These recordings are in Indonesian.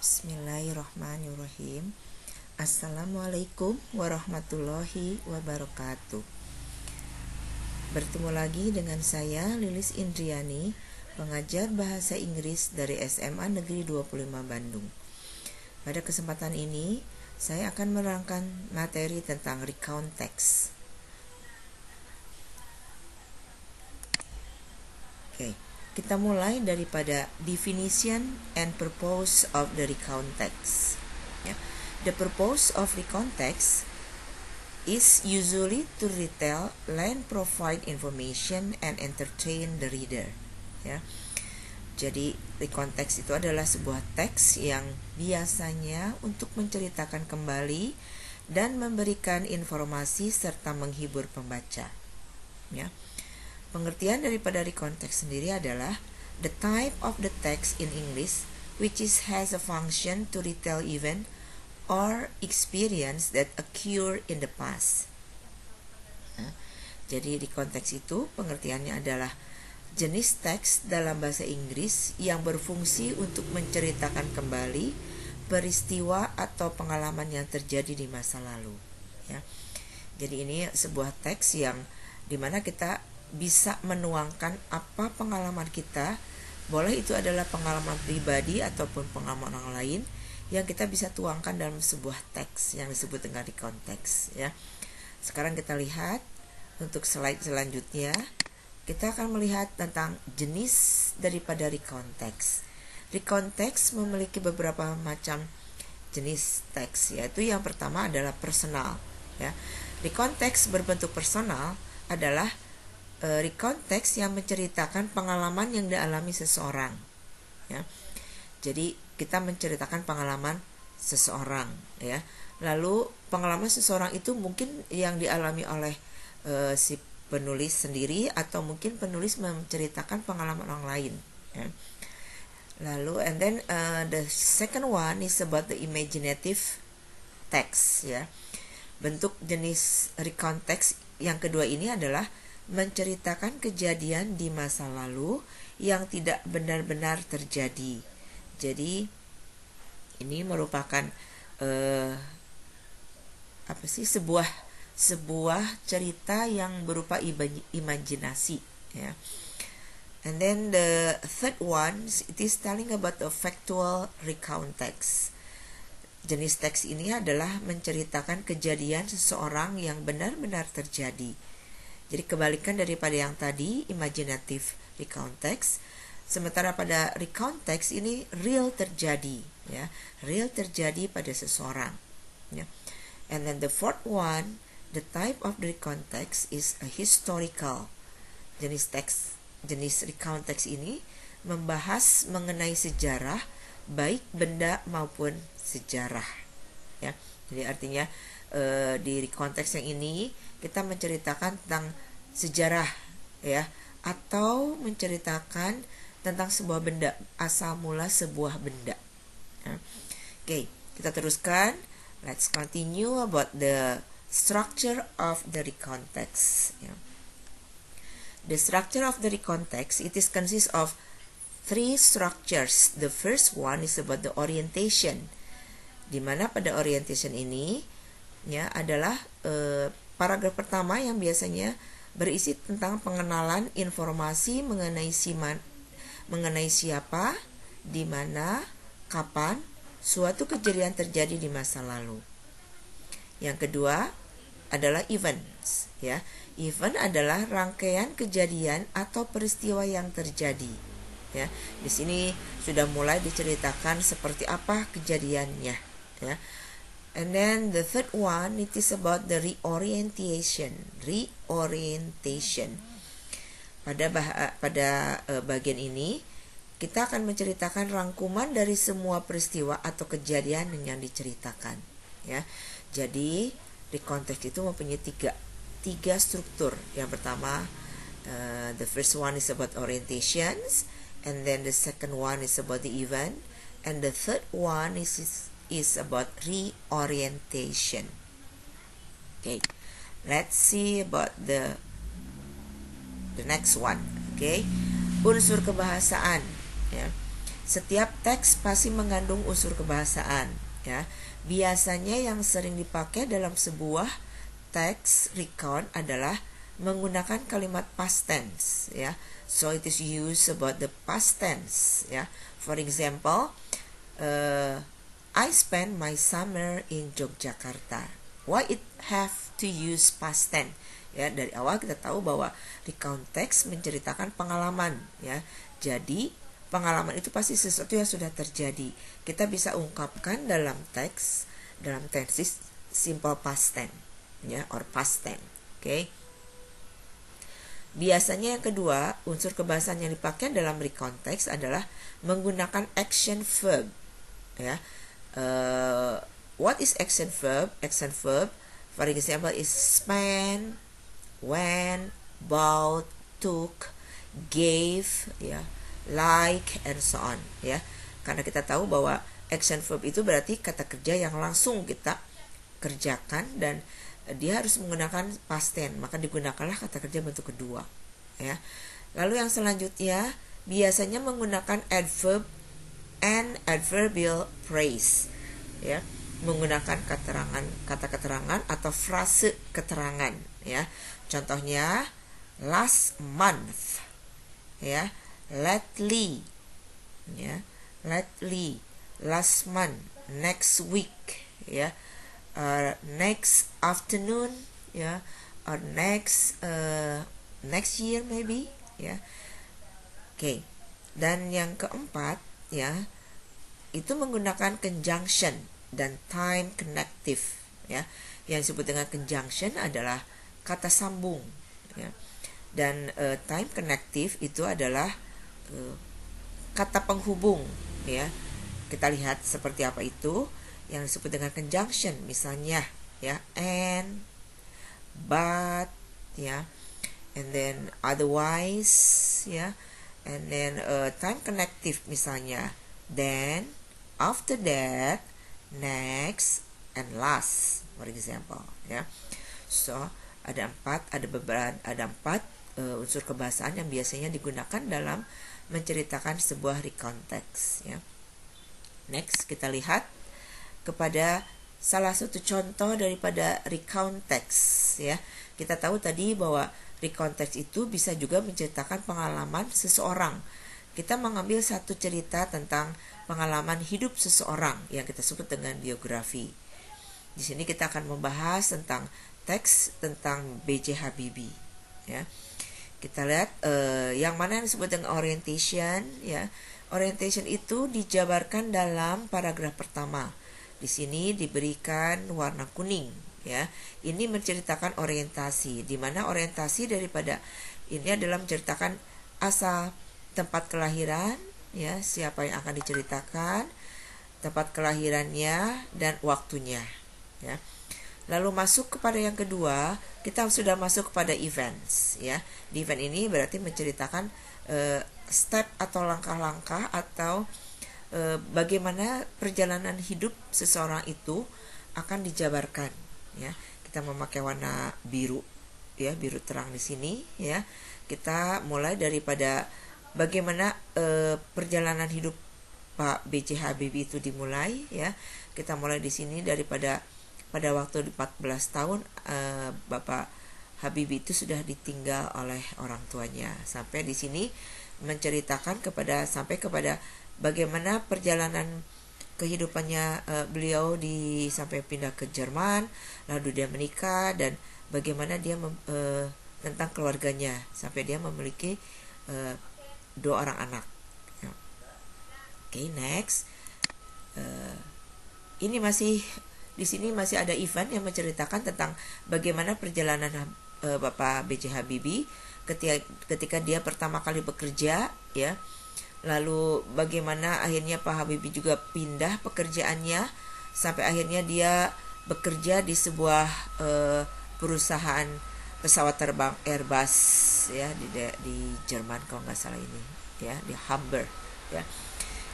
Bismillahirrahmanirrahim. Assalamualaikum warahmatullahi wabarakatuh. Bertemu lagi dengan saya Lilis Indriani, pengajar bahasa Inggris dari SMA Negeri 25 Bandung. Pada kesempatan ini, saya akan menerangkan materi tentang recount text. Kita mulai daripada definition and purpose of the recount text. The purpose of recount text is usually to retell, learn, provide information, and entertain the reader. Jadi recount text itu adalah sebuah teks yang biasanya untuk menceritakan kembali dan memberikan informasi serta menghibur pembaca. Pengertian daripada recount text sendiri adalah the type of the text in English which has a function to retell event or experience that occur in the past. Jadi recount text itu pengertiannya adalah jenis teks dalam bahasa Inggris yang berfungsi untuk menceritakan kembali peristiwa atau pengalaman yang terjadi di masa lalu. Jadi ini sebuah teks yang dimana kita bisa menuangkan apa pengalaman kita, boleh itu adalah pengalaman pribadi ataupun pengalaman orang lain yang kita bisa tuangkan dalam sebuah teks yang disebut dengan recount text. Sekarang kita lihat untuk slide selanjutnya, kita akan melihat tentang jenis daripada recount text. Recount text memiliki beberapa macam jenis teks, yaitu yang pertama adalah personal. Recount text berbentuk personal adalah recount text yang menceritakan pengalaman yang dialami seseorang. Jadi kita menceritakan pengalaman seseorang, Lalu pengalaman seseorang itu mungkin yang dialami oleh si penulis sendiri atau mungkin penulis menceritakan pengalaman orang lain. Lalu and then the second one is about the imaginative text. Bentuk jenis recount text yang kedua ini adalah menceritakan kejadian di masa lalu yang tidak benar-benar terjadi. Jadi ini merupakan sebuah cerita yang berupa imajinasi. And then the third one, it is telling about a factual recount text. Jenis teks ini adalah menceritakan kejadian seseorang yang benar-benar terjadi. Jadi kebalikan daripada yang tadi, imaginative recount text. Sementara pada recount text ini real terjadi, real terjadi pada seseorang. And then the fourth one, the type of the recount text is a historical. Jenis recount text ini membahas mengenai sejarah, baik benda maupun sejarah. Jadi artinya di recount text yang ini kita menceritakan tentang sejarah, atau menceritakan tentang sebuah benda, asal mula sebuah benda. Kita teruskan. Let's continue about the structure of the recount text. The structure of the recount text, it is consists of three structures. The first one is about the orientation, di mana pada orientation ini adalah paragraf pertama yang biasanya berisi tentang pengenalan informasi mengenai siapa, di mana, kapan suatu kejadian terjadi di masa lalu. Yang kedua adalah events. Event adalah rangkaian kejadian atau peristiwa yang terjadi. Di sini sudah mulai diceritakan seperti apa kejadiannya. And then the third one, it is about the reorientation. Pada bagian ini kita akan menceritakan rangkuman dari semua peristiwa atau kejadian yang diceritakan. Jadi recount text itu mempunyai tiga struktur. Yang pertama, the first one is about orientations, and then the second one is about the event, and the third one is about reorientation. Let's see about the next one. Unsur kebahasaan. Setiap teks pasti mengandung unsur kebahasaan, ya. Biasanya yang sering dipakai dalam sebuah teks recount adalah menggunakan kalimat past tense, ya. So it is used about the past tense, ya. For example, I spent my summer in Yogyakarta. Why it have to use past tense? Ya, dari awal kita tahu bahwa recount text menceritakan pengalaman, ya. Jadi pengalaman itu pasti sesuatu yang sudah terjadi. Kita bisa ungkapkan dalam teks, dalam tenses simple past tense, ya, or past tense. Oke. Biasanya yang kedua, unsur kebahasaan yang dipakai dalam recount text adalah menggunakan action verb, ya. What is action verb? Action verb, for example, is spend, went, bought, took, gave, ya, like, and so on, ya. Karena kita tahu bahwa action verb itu berarti kata kerja yang langsung kita kerjakan dan dia harus menggunakan past tense, maka digunakanlah kata kerja bentuk kedua, ya. Lalu yang selanjutnya biasanya menggunakan adverb and adverbial phrase, ya, menggunakan kata keterangan atau frase keterangan, ya. Contohnya last month, ya, lately, ya, lately, last month, next week, ya, next afternoon, ya, or next year maybe, ya. Oke. Dan yang keempat, ya, itu menggunakan conjunction dan time connective, ya. Yang disebut dengan conjunction adalah kata sambung, ya. Dan time connective itu adalah kata penghubung, ya. Kita lihat seperti apa itu yang disebut dengan conjunction, misalnya, ya, and, but, ya, and then otherwise, ya, and then time connective misalnya then, after that, next, and last, for example, ya. So ada empat unsur kebahasaan yang biasanya digunakan dalam menceritakan sebuah recount text, ya. Next kita lihat kepada salah satu contoh daripada recount text, ya. Kita tahu tadi bahwa recount text itu bisa juga menceritakan pengalaman seseorang. Kita mengambil satu cerita tentang pengalaman hidup seseorang yang kita sebut dengan biografi. Di sini kita akan membahas tentang teks tentang B.J. Habibie, ya. Kita lihat yang mana yang disebut dengan orientation, ya. Orientation itu dijabarkan dalam paragraf pertama. Di sini diberikan warna kuning, ya. Ini menceritakan orientasi, di mana orientasi daripada ini adalah menceritakan asal, tempat kelahiran, ya, siapa yang akan diceritakan, tempat kelahirannya, dan waktunya, ya. Lalu masuk kepada yang kedua, kita sudah masuk kepada events, ya. Di event ini berarti menceritakan step atau langkah-langkah atau bagaimana perjalanan hidup seseorang itu akan dijabarkan, ya. Kita memakai warna biru, ya, biru terang di sini, ya. Kita mulai daripada bagaimana perjalanan hidup Pak B.J. Habibie itu dimulai, ya. Kita mulai di sini daripada pada waktu 14 tahun Bapak Habibie itu sudah ditinggal oleh orang tuanya. Sampai di sini menceritakan sampai kepada bagaimana perjalanan kehidupannya beliau sampai pindah ke Jerman, lalu dia menikah, dan bagaimana dia tentang keluarganya sampai dia memiliki 2 orang anak. Oke, next. Ini masih di sini masih ada event yang menceritakan tentang bagaimana perjalanan Bapak B.J. Habibie ketika dia pertama kali bekerja, ya. Lalu bagaimana akhirnya Pak Habibie juga pindah pekerjaannya sampai akhirnya dia bekerja di sebuah perusahaan pesawat terbang Airbus, ya, di Jerman kalau nggak salah ini, ya, di Hamburg, ya.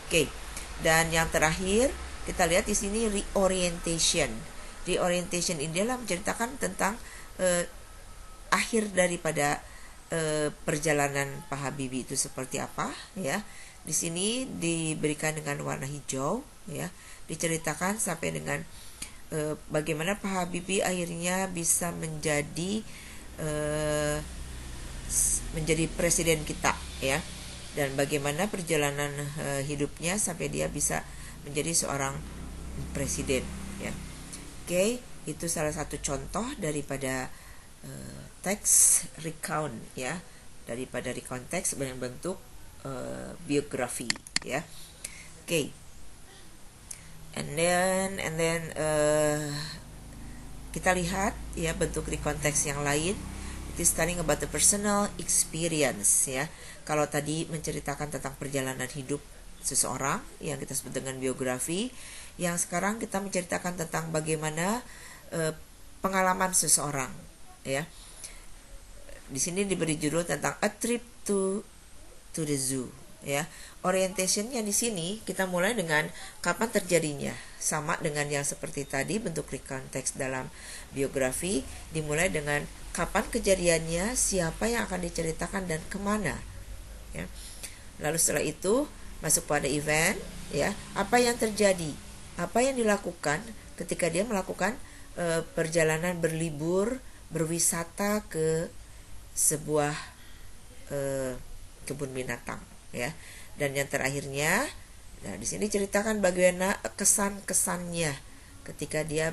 Oke. Dan yang terakhir kita lihat di sini reorientation. Reorientation ini adalah menceritakan tentang akhir daripada perjalanan Pak Habibie itu seperti apa, ya. Di sini diberikan dengan warna hijau, ya. Diceritakan sampai dengan bagaimana Pak Habibie akhirnya bisa menjadi presiden kita, ya. Dan bagaimana perjalanan hidupnya sampai dia bisa menjadi seorang presiden, ya. Oke, itu salah satu contoh daripada teks recount, ya, daripada recount teks bentuk biografi, ya. Oke. And then kita lihat, ya, bentuk recount teks yang lain. It is telling about the personal experience, ya. Kalau tadi menceritakan tentang perjalanan hidup seseorang yang kita sebut dengan biografi, yang sekarang kita menceritakan tentang bagaimana pengalaman seseorang, ya. Di sini diberi judul tentang A Trip to the Zoo, ya. Orientationnya di sini kita mulai dengan kapan terjadinya, sama dengan yang seperti tadi bentuk recount teks dalam biografi, dimulai dengan kapan kejadiannya, siapa yang akan diceritakan dan kemana, ya. Lalu setelah itu masuk pada event, ya, apa yang terjadi, apa yang dilakukan ketika dia melakukan perjalanan berlibur, berwisata ke sebuah kebun binatang, ya. Dan yang terakhirnya, nah di sini ceritakan bagaimana kesan-kesannya ketika dia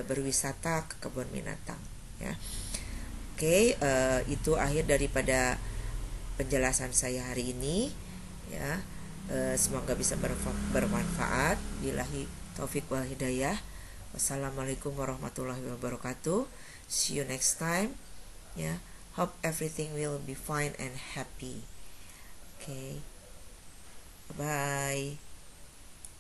berwisata ke kebun binatang, ya. Oke, itu akhir daripada penjelasan saya hari ini, ya. Semoga bisa bermanfaat. Billahi taufik wal hidayah. Wassalamualaikum warahmatullahi wabarakatuh. See you next time, ya. Hope everything will be fine and happy. Okay. Bye.